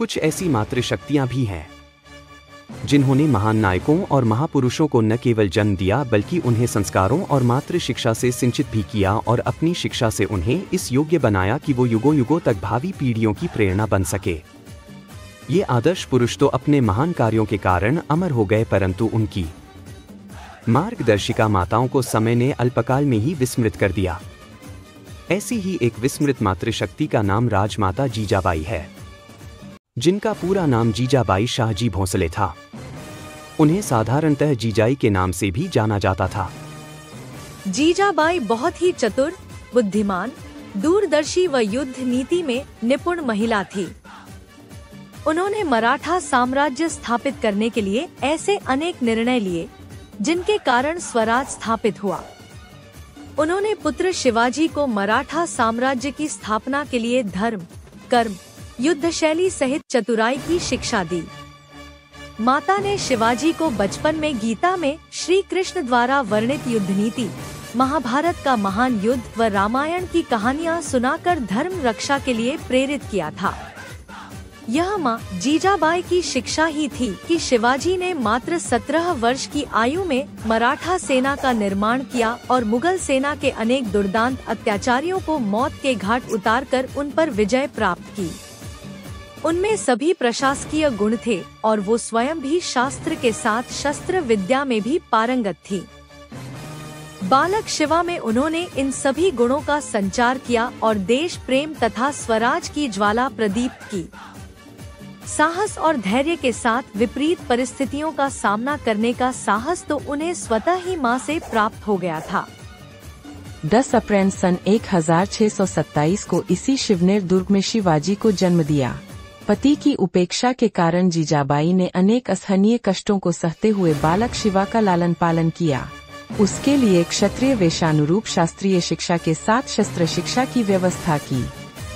कुछ ऐसी मातृशक्तियां भी हैं जिन्होंने महान नायकों और महापुरुषों को न केवल जन्म दिया बल्कि उन्हें संस्कारों और मातृ शिक्षा से सिंचित भी किया और अपनी शिक्षा से उन्हें इस योग्य बनाया कि वो युगों युगों तक भावी पीढ़ियों की प्रेरणा बन सके। ये आदर्श पुरुष तो अपने महान कार्यों के कारण अमर हो गए, परंतु उनकी मार्गदर्शिका माताओं को समय ने अल्पकाल में ही विस्मृत कर दिया। ऐसी ही एक विस्मृत मातृशक्ति का नाम राजमाता जीजाबाई है, जिनका पूरा नाम जीजाबाई शाहजी भोंसले था। उन्हें साधारणतः जीजाई के नाम से भी जाना जाता था। जीजाबाई बहुत ही चतुर, बुद्धिमान, दूरदर्शी व युद्ध नीति में निपुण महिला थी। उन्होंने मराठा साम्राज्य स्थापित करने के लिए ऐसे अनेक निर्णय लिए जिनके कारण स्वराज स्थापित हुआ। उन्होंने पुत्र शिवाजी को मराठा साम्राज्य की स्थापना के लिए धर्म, कर्म, युद्ध शैली सहित चतुराई की शिक्षा दी। माता ने शिवाजी को बचपन में गीता में श्री कृष्ण द्वारा वर्णित युद्ध नीति, महाभारत का महान युद्ध व रामायण की कहानियां सुनाकर धर्म रक्षा के लिए प्रेरित किया था। यह माँ जीजाबाई की शिक्षा ही थी कि शिवाजी ने मात्र 17 वर्ष की आयु में मराठा सेना का निर्माण किया और मुगल सेना के अनेक दुर्दांत अत्याचारियों को मौत के घाट उतारकर उन पर विजय प्राप्त की। उनमें सभी प्रशासकीय गुण थे और वो स्वयं भी शास्त्र के साथ शस्त्र विद्या में भी पारंगत थी। बालक शिवा में उन्होंने इन सभी गुणों का संचार किया और देश प्रेम तथा स्वराज की ज्वाला प्रदीप्त की। साहस और धैर्य के साथ विपरीत परिस्थितियों का सामना करने का साहस तो उन्हें स्वतः ही माँ से प्राप्त हो गया था। 10 अप्रैल सन 1627 को इसी शिवनेर दुर्ग में शिवाजी को जन्म दिया। पति की उपेक्षा के कारण जीजाबाई ने अनेक असहनीय कष्टों को सहते हुए बालक शिवा का लालन पालन किया। उसके लिए क्षत्रिय वेशानुरूप शास्त्रीय शिक्षा के साथ शस्त्र शिक्षा की व्यवस्था की।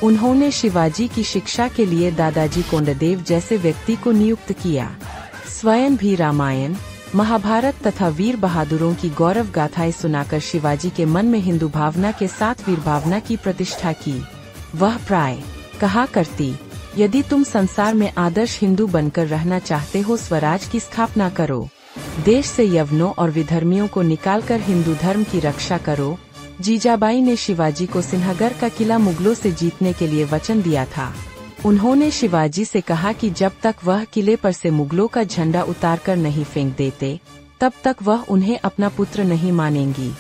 उन्होंने शिवाजी की शिक्षा के लिए दादाजी कोंडदेव जैसे व्यक्ति को नियुक्त किया। स्वयं भी रामायण, महाभारत तथा वीर बहादुरों की गौरव गाथाएं सुनाकर शिवाजी के मन में हिंदू भावना के साथ वीर भावना की प्रतिष्ठा की। वह प्राय कहा करती, यदि तुम संसार में आदर्श हिंदू बनकर रहना चाहते हो, स्वराज की स्थापना करो, देश से यवनों और विधर्मियों को निकालकर हिंदू धर्म की रक्षा करो। जीजाबाई ने शिवाजी को सिन्हगढ़ का किला मुगलों से जीतने के लिए वचन दिया था। उन्होंने शिवाजी से कहा कि जब तक वह किले पर से मुगलों का झंडा उतारकर नहीं फेंक देते, तब तक वह उन्हें अपना पुत्र नहीं मानेंगी।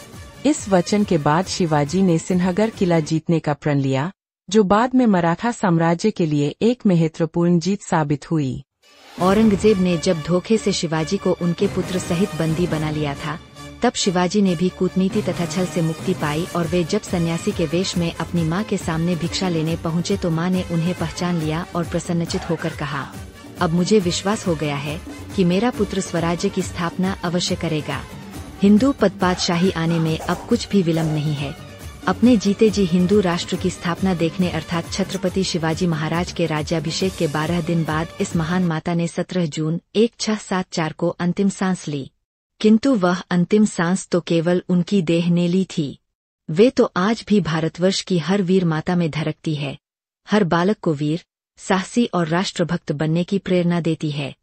इस वचन के बाद शिवाजी ने सिन्हगढ़ किला जीतने का प्रण लिया, जो बाद में मराठा साम्राज्य के लिए एक महत्वपूर्ण जीत साबित हुई। औरंगजेब ने जब धोखे से शिवाजी को उनके पुत्र सहित बंदी बना लिया था, तब शिवाजी ने भी कूटनीति तथा छल से मुक्ति पाई और वे जब सन्यासी के वेश में अपनी मां के सामने भिक्षा लेने पहुंचे तो मां ने उन्हें पहचान लिया और प्रसन्नचित होकर कहा, अब मुझे विश्वास हो गया है कि मेरा पुत्र स्वराज्य की स्थापना अवश्य करेगा। हिंदू पदपातशाही आने में अब कुछ भी विलंब नहीं है। अपने जीते जी हिंदू राष्ट्र की स्थापना देखने अर्थात छत्रपति शिवाजी महाराज के राज्याभिषेक के 12 दिन बाद इस महान माता ने 17 जून 1674 को अंतिम सांस ली। किंतु वह अंतिम सांस तो केवल उनकी देह ने ली थी। वे तो आज भी भारतवर्ष की हर वीर माता में धड़कती है, हर बालक को वीर, साहसी और राष्ट्रभक्त बनने की प्रेरणा देती है।